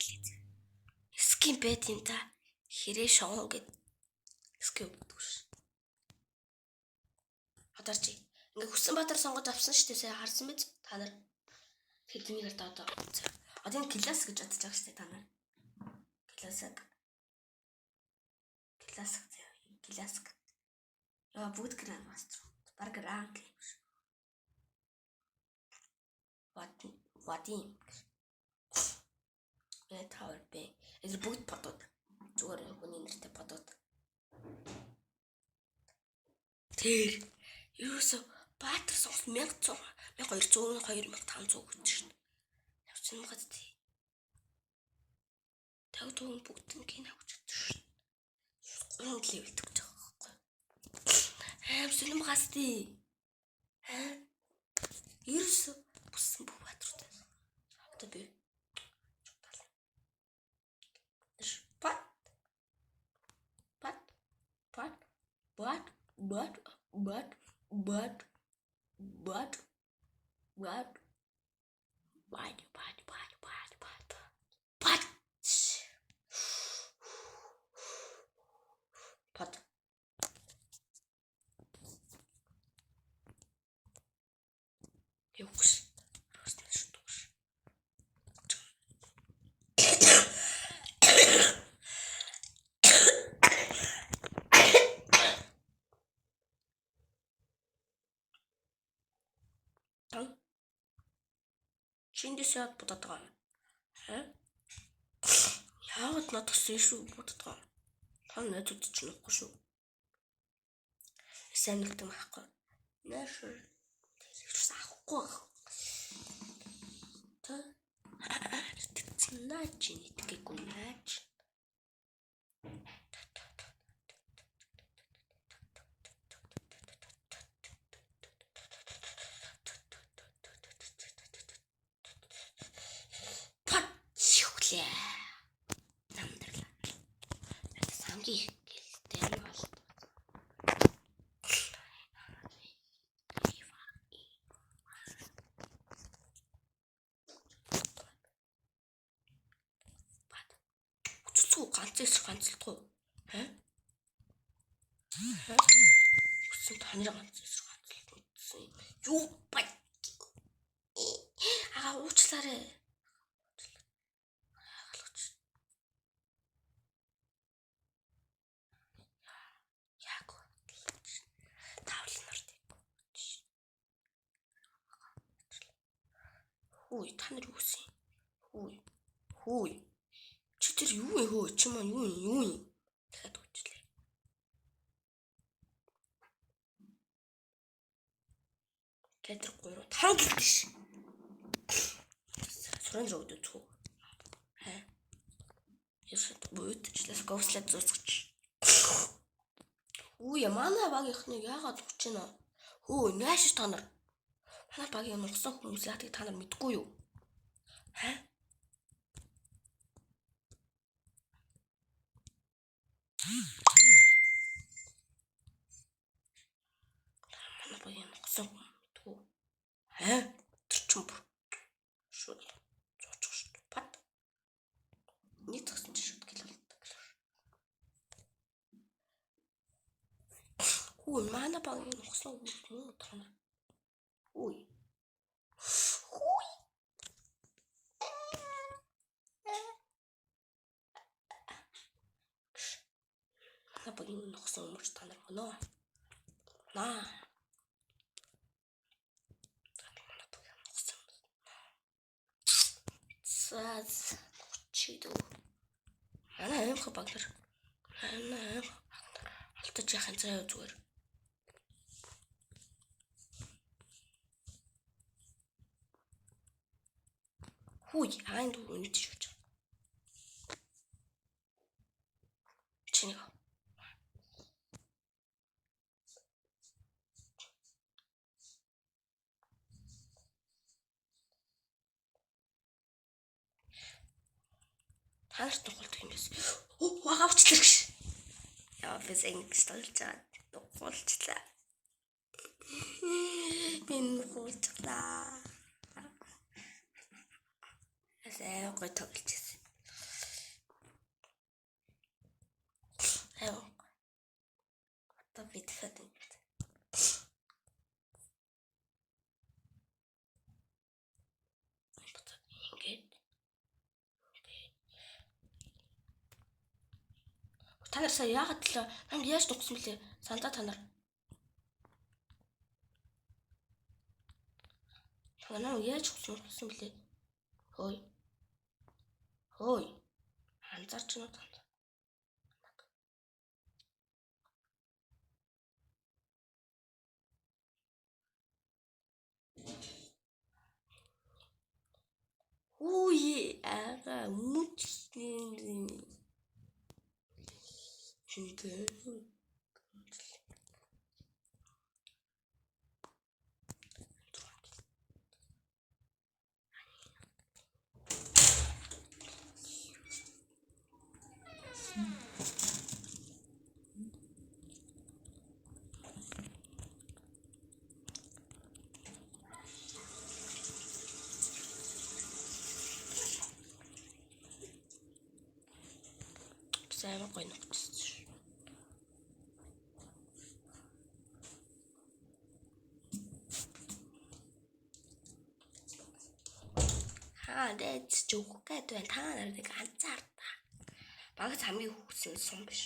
Ализ. Скин бэт юм та. Хэрэг шоон гэд. Скин өгдөг ш. Хатарчи. Ингээ хүссэн батар сонгож авсан шүү дээ. Сая харсан биз? Та нар. Тэгэхээр тэнийг одоо одоо класс гэж бодож байгаа шүү дээ та нар. Класс. Яа бүгд гранд мастер. Баг ранг юм ш. Вадим. Тавар бэ. Энэ бүгд бодод. Зүгээр хүний нэртэй бодод. Тэр юусо баатар сонс 1100 1200 2500 гэж шин. Явчихсан мгад тий. Тавтун бүгд ингэ авч чадчих шин. Гурван левел төгж байгаа байхгүй. Сүлэм гасти. Ерөөсө бүссэн бүх баатартай. Одоо би Чиндээс яад бодоод байгаа юм. Яагаад надад шүү бодоод байгаа. Та найзууд ч нөхгүй шүү. Сайн нэгтэй байхгүй. Нааш. Тэрс авахгүй. Та наач нэтгээгүй наач. Самги гэлтэй нь бол. Үцүү ганцлахгүй. Үцүү таны ганцлахгүй. Юу бай. Уучлаарай. Хүй та нар юу гэсэн? Хүй. Чи тэр юу вэ хөө? Чи маань юу юм? Дахиад уучлаа. Кадр 3 5 гэлтэш. Суран руу өдөө. Ясад бөөдчлээс говслаад зөөсгч. Хүй манай багийнхны яагаад угч байна? Хөө нааш та нар. Манай багийн нурсан хүмүүс яатыг та нар мэдгүй юу? Манай багийн нурсан хүмүүс мэдгүй. Тэр ч юм бүр. Шууд зоочих шүү дээ. Бат. Нийт зогсон чи шууд гэлэлдэг. Хөө манай багийн нурсан хүмүүс муу та нар. Хүй. Манай багийн нурсан хүмүүс та нар гоноо. Наа. Саз чидо. Манай аимх багнар. Алтаж яхын заяа зүгээр. Хүй айн дүү үнэт шүүж. Чиний. Танарт нухалдаг юм биш. Авчлаа гэж. Яа бис ингэж толцаад нухалчлаа. Бин нухалчлаа. Асаа гой тоглож ирсэн. Аяа. Одоо би дахиад ингэж. Ингээд. Та нар сая яагаад л намд яаж дугсан бэлээ? Сандаа та нар. Та нар яаж дугсан бэлээ? Хөөе. Хөөе. Анзаарч байна уу та? Ууе ага муучны. Шинтэй. Сайн гоё нөхдөж. Дээд зүг гээд байна. Та нарыг анзаар та. Багц хамгийн хүүхсэн сум биш.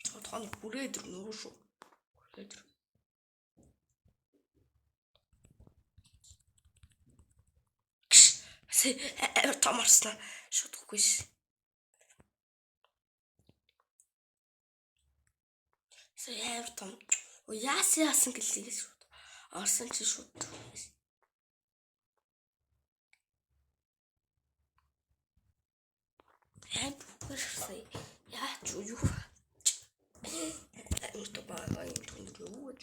Чотхон бүрээд нөрөө шүү. Бүрээд. Томорсноо шуудахгүй ш. Яар том. Яасан гэлээ шууд. Орсон чи шууд. Бүгэрсэй. Яач юу. Ito ba yung tunod.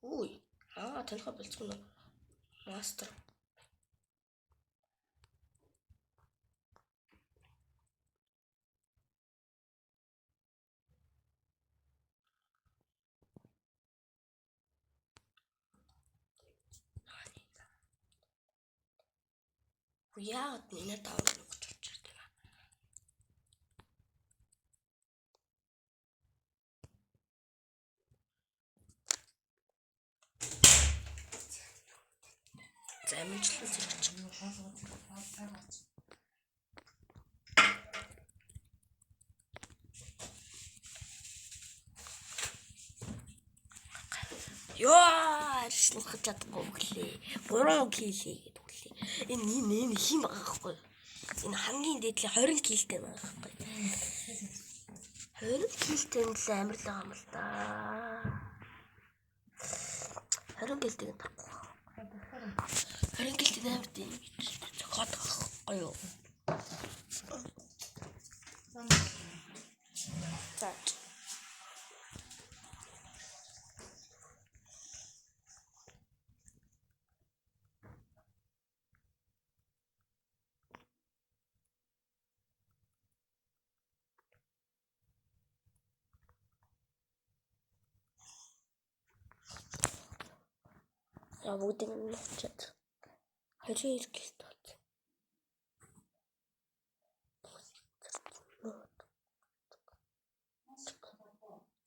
Uy. Танихаа болцгоно. Мастер. Яагаад нэ таавал нөхч очиж байна. Замжлал зэрэг. Ёо, арчлах чадахгүй гэлээ. Буруу хийлээ гэдэг үлээ. Энэ хим байгаа хгүй. Энэ хамгийн дээдлийн 20 кг-тэй байгаа хгүй. 20 кг-тэй л амар л байгаа юм л да. 20 кг-тэй тахгүй. 20 кг-тэй амар тийм зохиод байгаа юу. За. Бүгдийг нь нуучаад 20 кг тооц.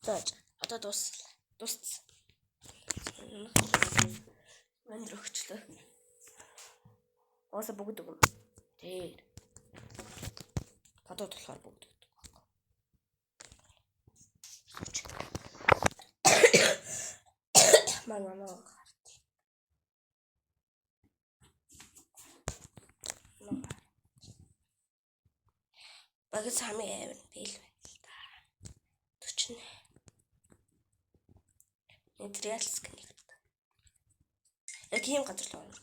За одоо дууссан. Манд өгчлөө. Ооса бүгд өгнө. Тэр. Гадаад болохоор бүгд өгдөг. Маа. Багц хамгийн амар бил байна л да. 40. Материалс гэх юм. Яг ийм газар л байна.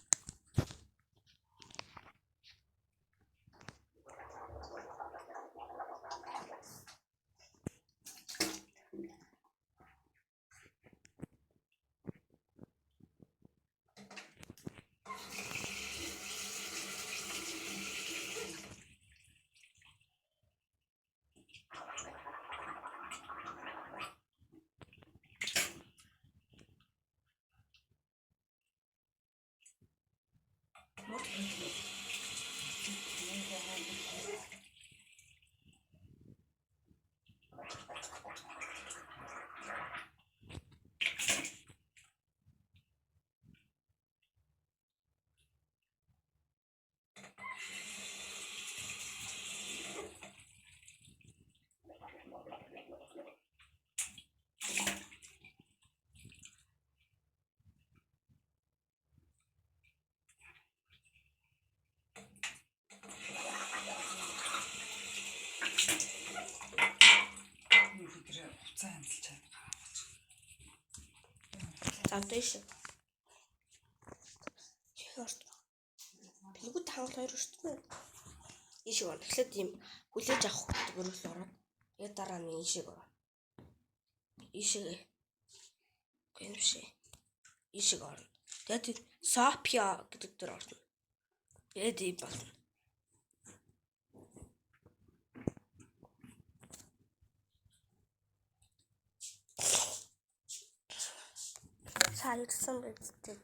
За дэш. Билгүүд хангалт хоёр шүү дээ. Ишиг орно. Эхлээд ийм хүлээж авах хөлөөрөл ороод яг дараа нь ишиг орно. Ишиг гэмшээ. Ишиг орно. Тэгээд София гэдэг дээр орно. Тэгээд ийм болно. Саярсан бидтэй.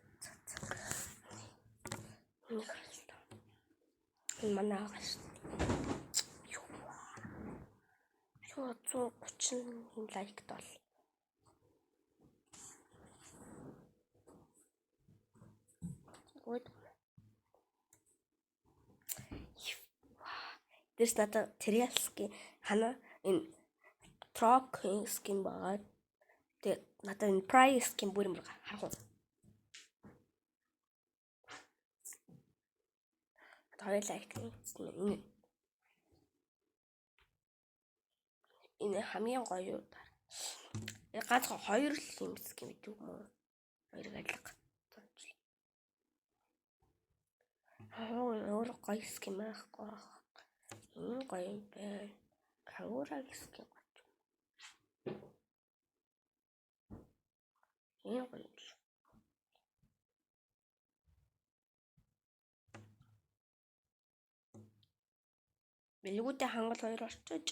Манай агаас. Юу 130 лайкд бол. Дэс надад Терриалский хана энэ Трок скин байгаа. Тэгээд надад энэ Price скин бүр юм харах уу. Хоёул лайк энэ хамгийн гоё юу. Ганц хоёр л юм скин гэдэг юм уу? Хоёр алга. Өөр гоё скин байхгүй. Энэ гоё юм байна. Каураг скин гоё. Энэ гоё. Билгүүдээ хангал хоёр орчиж.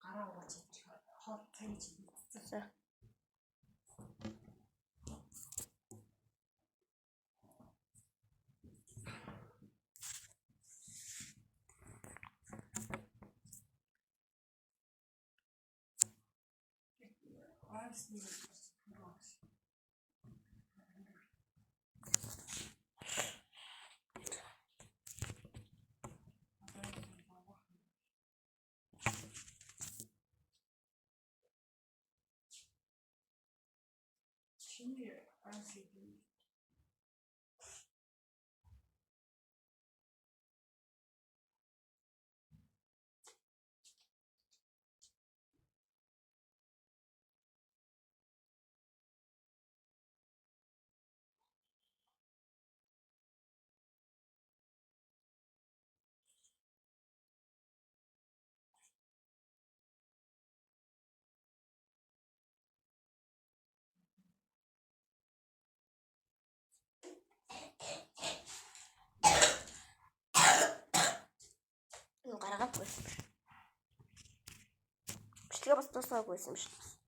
Гараа ураач хот тань чи. Гаргаагүй. Бичлэгээ бас дуусаагүй юм шүү.